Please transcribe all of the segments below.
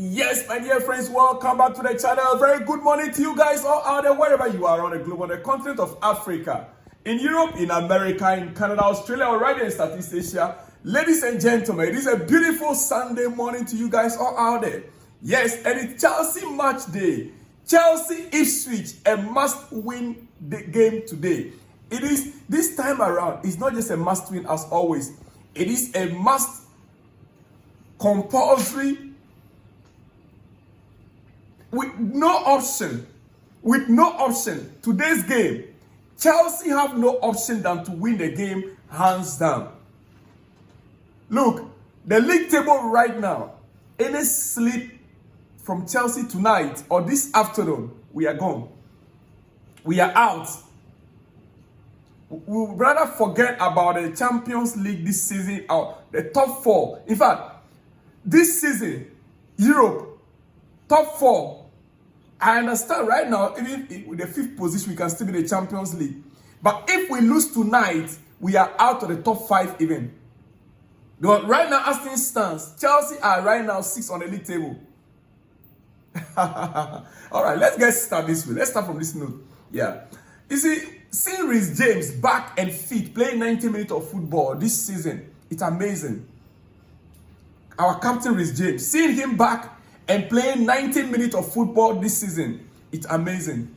Yes, my dear friends, welcome back to the channel. Very good morning to you guys all out there, wherever you are on the globe, on the continent of Africa, in Europe, in America, in Canada, Australia, or right there in Southeast Asia. Ladies and gentlemen, it is a beautiful Sunday morning to you guys all out there. Yes, and it's Chelsea match day. Chelsea Ipswich, a must-win game today. It is, this time around, it's not just a must-win as always. It is a must compulsory with no option. Today's game, Chelsea have no option than to win the game hands down. Look, the league table right now, any slip from Chelsea tonight or this afternoon, we are gone. We are out. We would rather forget about the Champions League this season or the top four. In fact, this season, Europe, top four. I understand right now, even with the fifth position, we can still be the Champions League. But if we lose tonight, we are out of the top five even. But right now, as things stands, Chelsea are right now 6 on the league table. All right, let's get started this way. Let's start from this note. Yeah. You see, seeing Reece James back and fit, playing 90 minutes of football this season, it's amazing. Our captain Reece James, seeing him back and playing 90 minutes of football this season, it's amazing.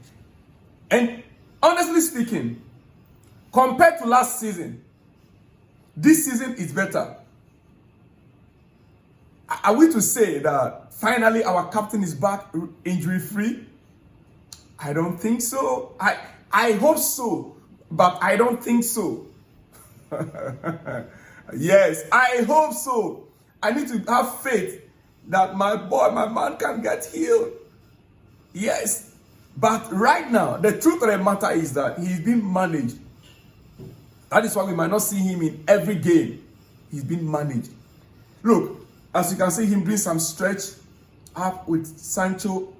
And honestly speaking, compared to last season, this season is better. Are we to say that finally our captain is back injury-free? I don't think so. I hope so, but I don't think so. Yes, I hope so. I need to have faith that my man can get healed. Yes. But right now, the truth of the matter is that he's been managed. That is why we might not see him in every game. He's been managed. Look, as you can see him doing some stretch up with Sancho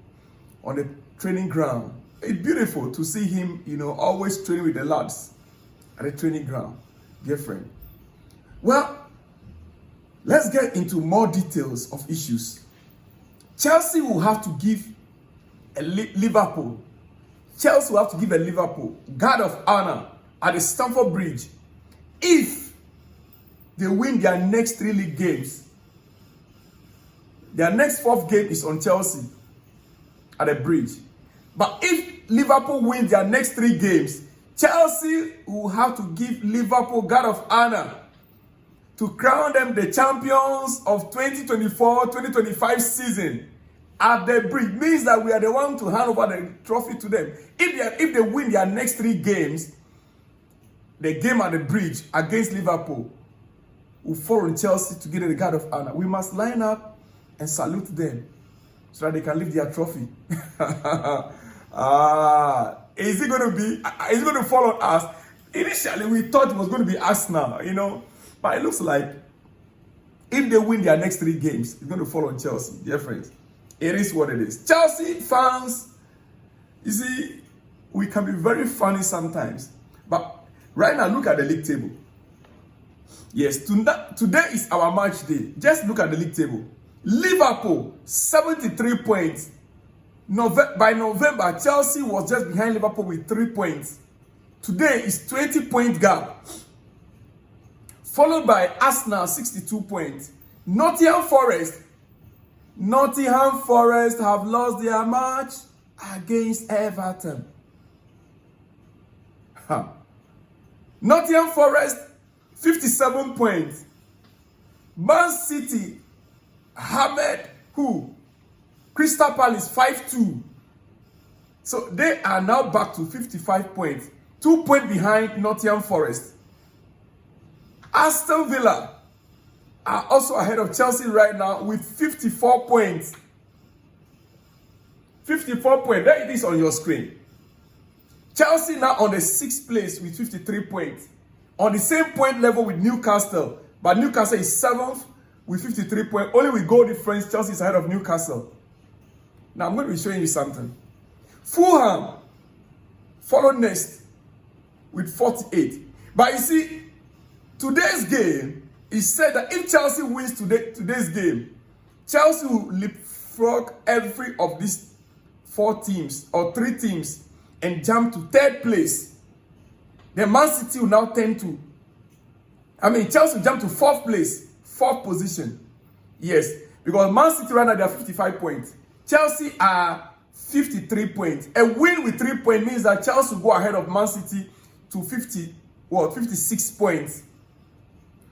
on the training ground. It's beautiful to see him, always training with the lads at the training ground. Dear friend. Well, let's get into more details of issues. Chelsea will have to give a Liverpool guard of honor at the Stamford Bridge if they win their next 3 league games. Their next 4th game is on Chelsea at the Bridge. But if Liverpool wins their next 3 games, Chelsea will have to give Liverpool guard of honor to crown them the champions of 2024-2025 season at the Bridge. Means that we are the one to hand over the trophy to them. If they win their next 3 games, the game at the Bridge against Liverpool will fall on Chelsea to get the guard of honor. We must line up and salute them so that they can lift their trophy. Is it going to fall on us? Initially, we thought it was going to be Arsenal, But it looks like if they win their next 3 games, it's going to fall on Chelsea, dear friends. It is what it is. Chelsea fans, you see, we can be very funny sometimes. But right now, look at the league table. Yes, today is our match day. Just look at the league table. Liverpool, 73 points. By November, Chelsea was just behind Liverpool with 3 points. Today is 20-point gap. Followed by Arsenal, 62 points. Nottingham Forest have lost their match against Everton. Nottingham Forest, 57 points. Man City, Crystal Palace, 5-2. So they are now back to 55 points. 2 points behind Nottingham Forest. Aston Villa are also ahead of Chelsea right now with 54 points. 54 points. There it is on your screen. Chelsea now on the 6th place with 53 points. On the same point level with Newcastle. But Newcastle is 7th with 53 points. Only with goal difference, Chelsea is ahead of Newcastle. Now I'm going to be showing you something. Fulham followed next with 48. But you see, today's game, it said that if Chelsea wins today's game, Chelsea will leapfrog every of these 4 teams or 3 teams and jump to 3rd place, then Man City will now Chelsea will jump to 4th place, 4th position. Yes, because Man City right now they are 55 points. Chelsea are 53 points. A win with 3 points means that Chelsea will go ahead of Man City to 56 points.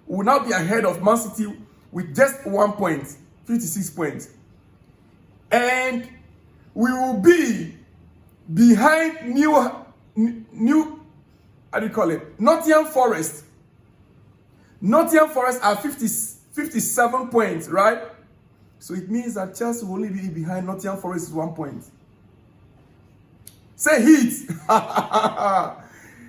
We will now be ahead of Man City with just 1 point, 56 points. And we will be behind Nottingham Forest. Nottingham Forest are 57 points, right? So it means that Chelsea will only be behind Nottingham Forest 1 point. Say heat.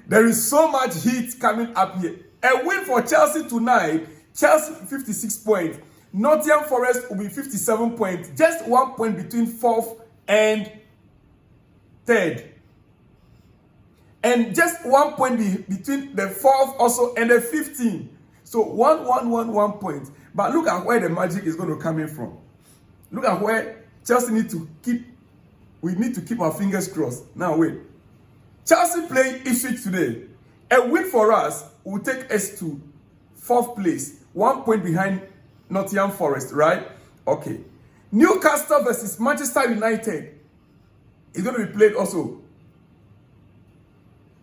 There is so much heat coming up here. A win for Chelsea tonight. Chelsea 56 points. Nottingham Forest will be 57 points. Just 1 point between 4th and 3rd. And just 1 point between the 4th also and the 15th. So 1 point. But look at where the magic is going to come in from. Look at where Chelsea need to keep. We need to keep our fingers crossed. Now wait. Chelsea playing Ipswich today. A win for us will take us to 4th place. 1 point behind Nottingham Forest, right? Okay. Newcastle versus Manchester United is going to be played also.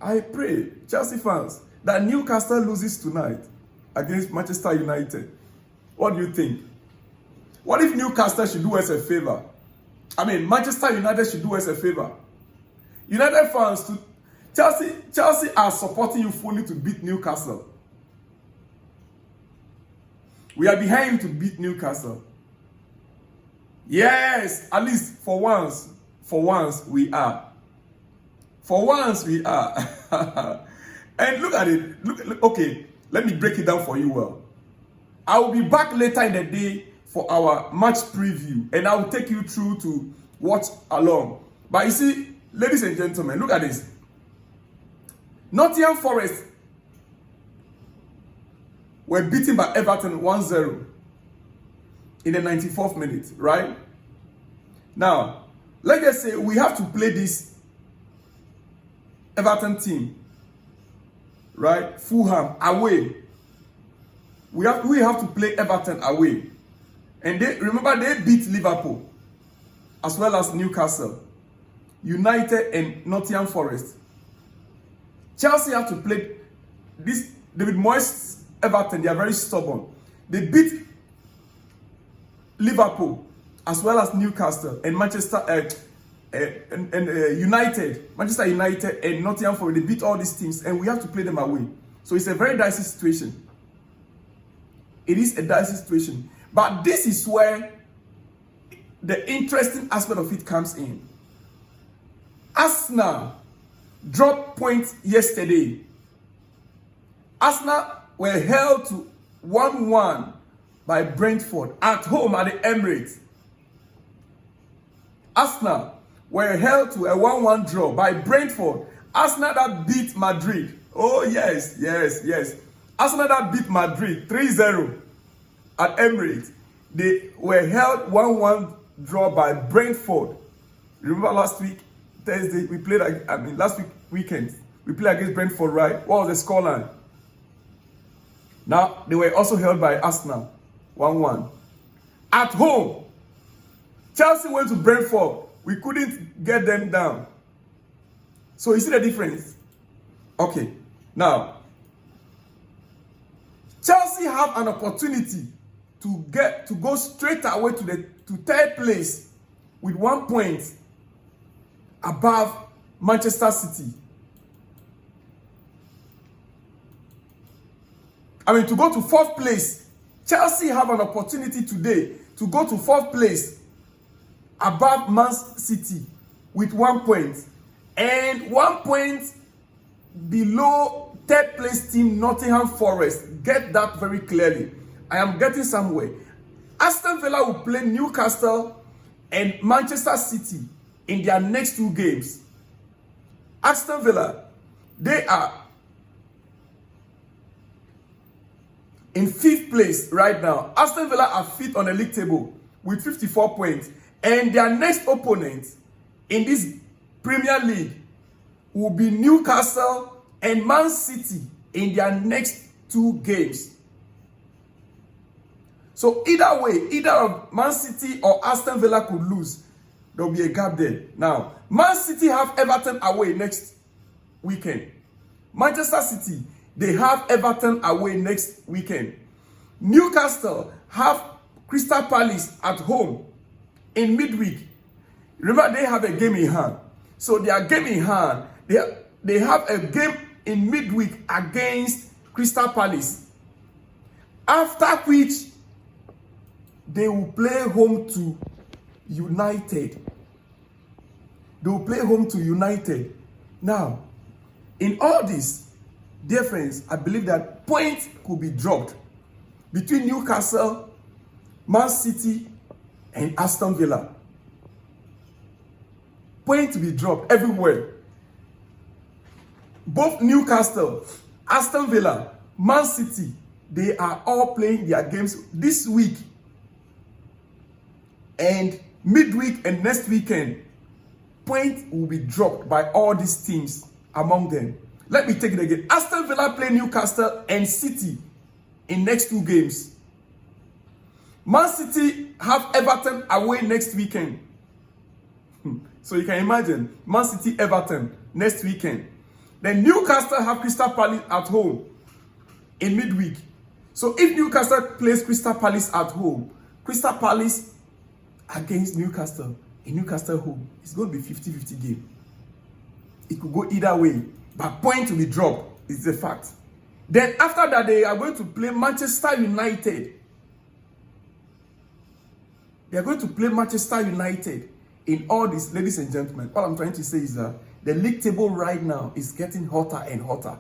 I pray, Chelsea fans, that Newcastle loses tonight against Manchester United. What do you think? What if Newcastle should do us a favor? Manchester United should do us a favor. United fans, Chelsea are supporting you fully to beat Newcastle. We are behind you to beat Newcastle. Yes, at least for once we are. For once we are. And look at it. Okay, let me break it down for you well. I will be back later in the day for our match preview, and I will take you through to watch along. But you see, ladies and gentlemen, look at this. Nottingham Forest were beaten by Everton 1-0 in the 94th minute, right? Now, let's just say we have to play this Everton team, right? Fulham away. We have to play Everton away. And remember they beat Liverpool as well as Newcastle, United and Nottingham Forest. Chelsea have to play this David Moyes Everton. They are very stubborn. They beat Liverpool as well as Newcastle and Manchester United and Nottingham Forest. They beat all these teams and we have to play them away. So it's a very dicey situation. It is a dicey situation. But this is where the interesting aspect of it comes in. Arsenal dropped points yesterday. Arsenal were held to 1-1 by Brentford at home at the Emirates. Arsenal were held to a 1-1 draw by Brentford. Arsenal that beat Madrid. Oh, yes. Arsenal that beat Madrid 3-0 at Emirates. They were held 1-1 draw by Brentford. Remember last week, Thursday, we played, last weekend, we played against Brentford, right? What was the scoreline? Now, they were also held by Arsenal 1-1. At home, Chelsea went to Brentford. We couldn't get them down. So you see the difference? Okay. Now, Chelsea have an opportunity to go straight away to 3rd place with 1 point above Manchester City. To go to 4th place. Chelsea have an opportunity today to go to 4th place above Man City with 1 point. And 1 point below 3rd place team Nottingham Forest. Get that very clearly. I am getting somewhere. Aston Villa will play Newcastle and Manchester City in their next 2 games. Aston Villa, they are in 5th place right now. Aston Villa are 5th on the league table with 54 points. And their next opponent in this Premier League will be Newcastle and Man City in their next 2 games. So either way, either of Man City or Aston Villa could lose. There will be a gap there. Now, Man City have Everton away next weekend. Manchester City, they have Everton away next weekend. Newcastle have Crystal Palace at home in midweek. Remember, they have a game in hand. So their game in hand, they have a game in midweek against Crystal Palace. After which, they will play home to United. They will play home to United. Now, in all this, dear friends, I believe that points could be dropped between Newcastle, Man City, and Aston Villa. Points to be dropped everywhere. Both Newcastle, Aston Villa, Man City, they are all playing their games this week. And midweek and next weekend, points will be dropped by all these teams among them. Let me take it again. Aston Villa play Newcastle and City in next 2 games. Man City have Everton away next weekend. So you can imagine, Man City, Everton next weekend. Then Newcastle have Crystal Palace at home in midweek. So if Newcastle plays Crystal Palace at home, Crystal Palace against Newcastle in Newcastle home, it's going to be 50-50 game. It could go either way, but point to be dropped is a fact. Then after that, they are going to play Manchester United. They are going to play Manchester United in all this, ladies and gentlemen. All I'm trying to say is that the league table right now is getting hotter and hotter.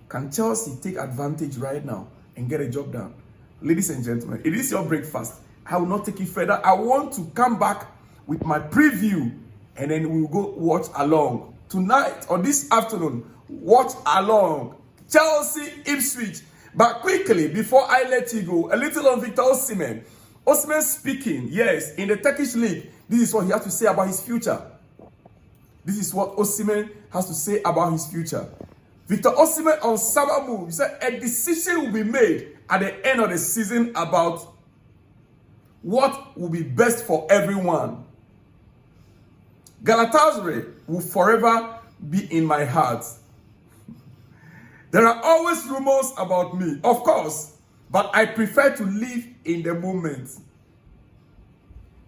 Can Chelsea take advantage right now and get a job done? Ladies and gentlemen, it is your breakfast. I will not take it further. I want to come back with my preview and then we will go watch along. Tonight or this afternoon, watch along. Chelsea, Ipswich. But quickly, before I let you go, a little on Victor Osimhen. Osimhen speaking, yes, in the Turkish league, this is what he has to say about his future. This is what Osimhen has to say about his future. Victor Osimhen on summer move, he said a decision will be made at the end of the season about what will be best for everyone. Galatasaray will forever be in my heart. There are always rumors about me, of course, but I prefer to live in the moment.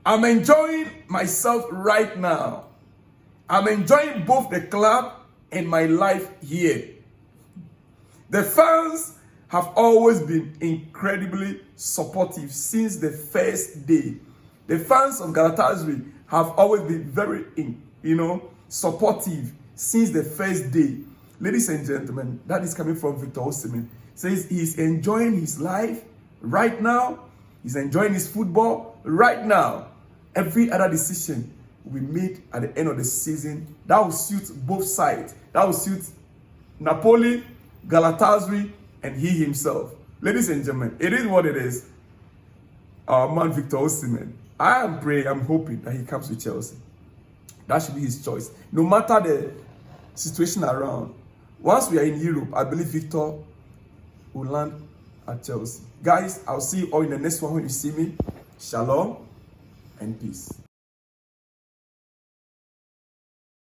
I'm enjoying myself right now. I'm enjoying both the club and my life here. The fans have always been incredibly supportive since the first day. The fans of Galatasaray have always been very, supportive since the first day. Ladies and gentlemen, that is coming from Victor Osimhen. Says he's enjoying his life right now. He's enjoying his football right now. Every other decision will be made at the end of the season. That will suit both sides. That will suit Napoli, Galatasaray, and he himself. Ladies and gentlemen, it is what it is. Our man Victor Osimhen. I am praying, I'm hoping that he comes to Chelsea. That should be his choice. No matter the situation around. Once we are in Europe, I believe Victor will land at Chelsea. Guys, I'll see you all in the next one when you see me. Shalom and peace.